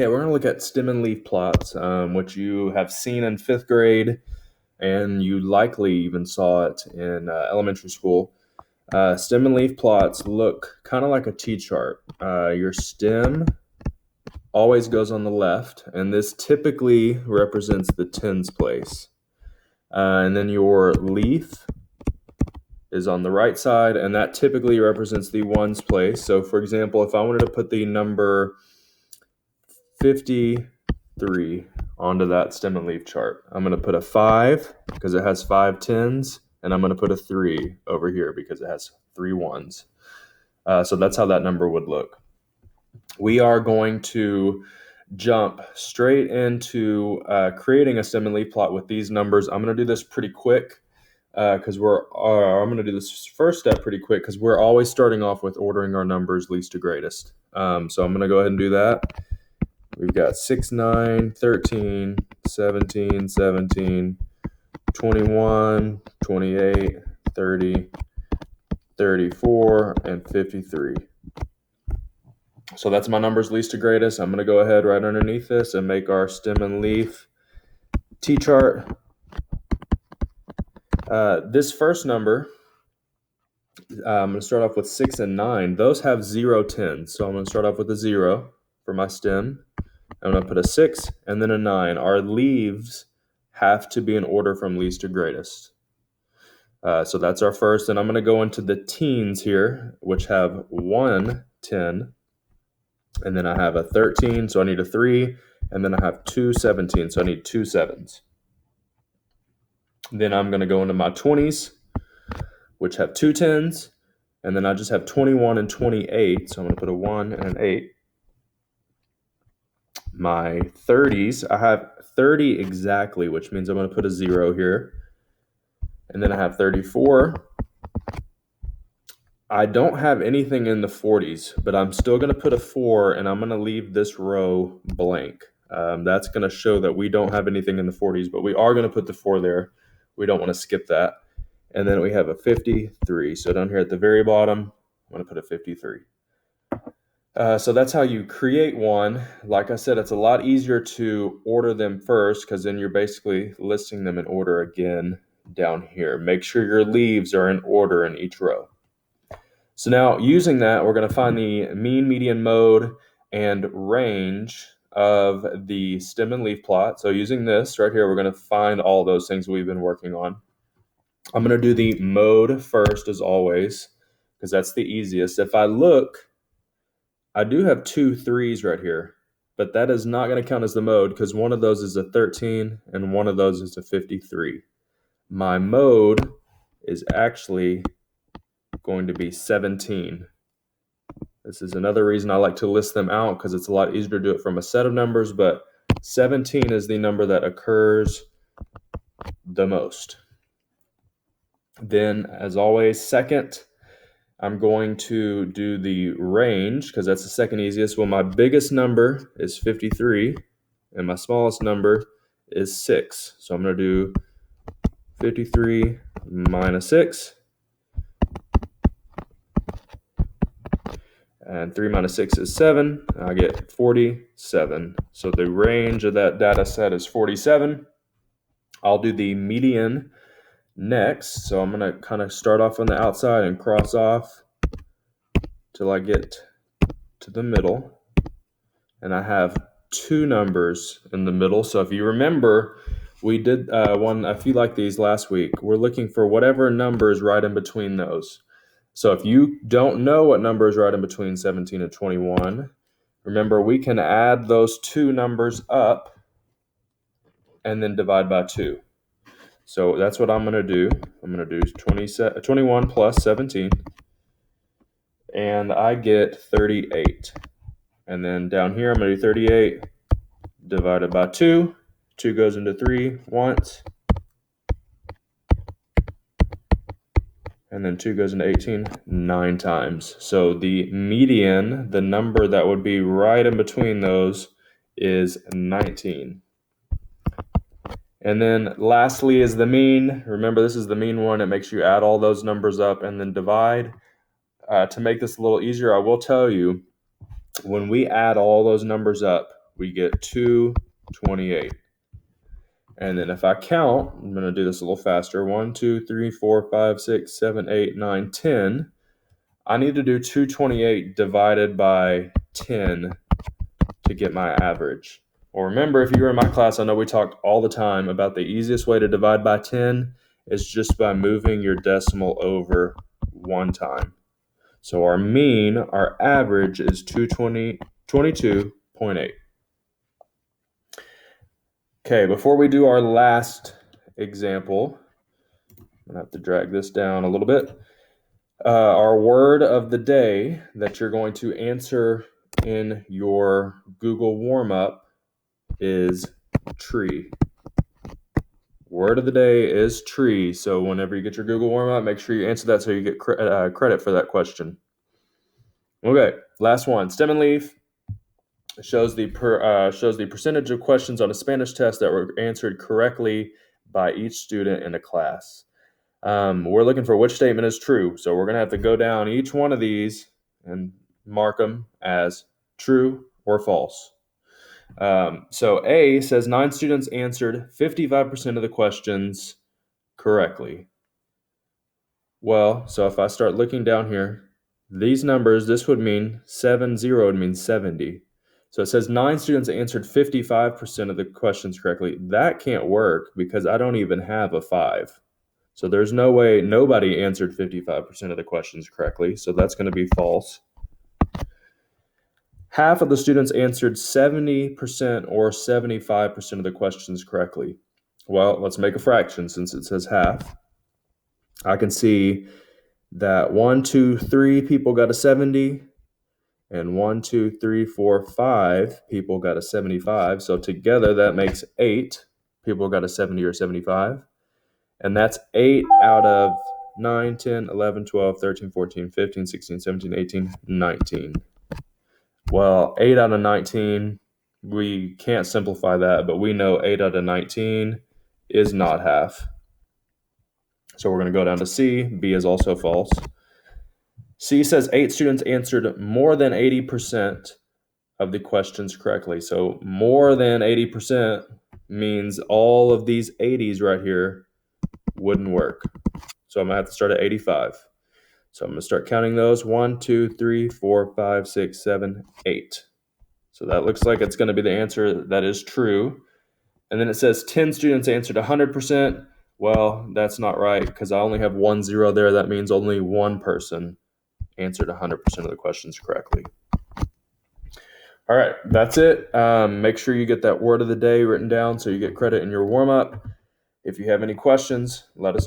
Yeah, we're going to look at stem and leaf plots, which you have seen in fifth grade, and you likely even saw it in elementary school. Stem and leaf plots look kind of like a T-chart. Your stem always goes on the left, and this typically represents the tens place. And then your leaf is on the right side, and that typically represents the ones place. So, for example, if I wanted to put the number 53 onto that stem and leaf chart, I'm going to put a 5 because it has 5 tens, and I'm going to put a 3 over here because it has 3 ones. So that's how that number would look. We are going to jump straight into creating a stem and leaf plot with these numbers. I'm going to do this pretty quick because I'm going to do this first step pretty quick because we're always starting off with ordering our numbers least to greatest. So I'm going to go ahead and do that. We've got 6, 9, 13, 17, 17, 21, 28, 30, 34, and 53. So that's my numbers least to greatest. I'm going to go ahead right underneath this and make our stem and leaf T-chart. This first number, I'm going to start off with 6 and 9. Those have 0 tens. So I'm going to start off with a 0 for my stem. I'm going to put a 6 and then a 9. Our leaves have to be in order from least to greatest. So that's our first. And I'm going to go into the teens here, which have 1 10. And then I have a 13, so I need a 3. And then I have 2 17, so I need 2 sevens. Then I'm going to go into my 20s, which have 2 10s. And then I just have 21 and 28, so I'm going to put a 1 and an 8. My 30s, I have 30 exactly, which means I'm going to put a 0 here. And then I have 34. I don't have anything in the 40s, but I'm still going to put a 4, and I'm going to leave this row blank. That's going to show that we don't have anything in the 40s, but we are going to put the 4 there. We don't want to skip that. And then we have a 53. So down here at the very bottom, I'm going to put a 53. So that's how you create one. Like I said, it's a lot easier to order them first because then you're basically listing them in order again down here. Make sure your leaves are in order in each row. So now using that, we're going to find the mean, median, mode, and range of the stem and leaf plot. So using this right here, we're going to find all those things we've been working on. I'm going to do the mode first as always because that's the easiest. If I look, I do have 2 3s right here, but that is not going to count as the mode because one of those is a 13 and one of those is a 53. My mode is actually going to be 17. This is another reason I like to list them out because it's a lot easier to do it from a set of numbers, but 17 is the number that occurs the most. Then, as always, second, I'm going to do the range because that's the second easiest. Well, my biggest number is 53 and my smallest number is 6. So I'm going to do 53 minus 6. And 3 minus 6 is 7. I get 47. So the range of that data set is 47. I'll do the median next. So I'm going to kind of start off on the outside and cross off till I get to the middle. And I have 2 numbers in the middle. So if you remember, we did one, a few like these last week. We're looking for whatever number is right in between those. So if you don't know what number is right in between 17 and 21, remember we can add those 2 numbers up and then divide by 2. So that's what I'm going to do. I'm going to do 21 plus 17, and I get 38. And then down here, I'm going to do 38 divided by 2. 2 goes into 3 once. And then 2 goes into 18 9 times. So the median, the number that would be right in between those, is 19. And then lastly is the mean. Remember, this is the mean one. It makes you add all those numbers up and then divide. To make this a little easier, I will tell you, when we add all those numbers up, we get 228. And then if I count, I'm going to do this a little faster. 1, 2, 3, 4, 5, 6, 7, 8, 9, 10. I need to do 228 divided by 10 to get my average. Well, remember, if you were in my class, I know we talked all the time about the easiest way to divide by 10 is just by moving your decimal over one time. So our mean, our average is 22.8. Okay, before we do our last example, I'm going to have to drag this down a little bit. Our word of the day that you're going to answer in your Google warm-up is tree. Word of the day is tree. So whenever you get your Google warm-up, make sure you answer that so you get credit for that question. Okay, last one. Stem and leaf shows the percentage of questions on a Spanish test that were answered correctly by each student in a class. We're looking for which statement is true. So we're going to have to go down each one of these and mark them as true or false. So A says 9 students answered 55% of the questions correctly. Well, so if I start looking down here, these numbers, this would mean 70 would mean 70. So it says 9 students answered 55% of the questions correctly. That can't work because I don't even have a 5. So there's no way nobody answered 55% of the questions correctly. So that's going to be false. Half of the students answered 70% or 75% of the questions correctly. Well, let's make a fraction since it says half. I can see that 1, 2, 3 people got a 70, and 1, 2, 3, 4, 5 people got a 75. So together that makes 8 people got a 70 or 75. And that's 8 out of 9, 10, 11, 12, 13, 14, 15, 16, 17, 18, 19. Well, 8 out of 19, we can't simplify that, but we know 8 out of 19 is not half. So we're going to go down to C. B is also false. C says 8 students answered more than 80% of the questions correctly. So more than 80% means all of these 80s right here wouldn't work. So I'm going to have to start at 85. So I'm going to start counting those. 1, 2, 3, 4, 5, 6, 7, 8. So that looks like it's going to be the answer that is true. And then it says 10 students answered 100%. Well, that's not right because I only have 1 0 there. That means only one person answered 100% of the questions correctly. All right, that's it. Make sure you get that word of the day written down so you get credit in your warm-up. If you have any questions, let us know.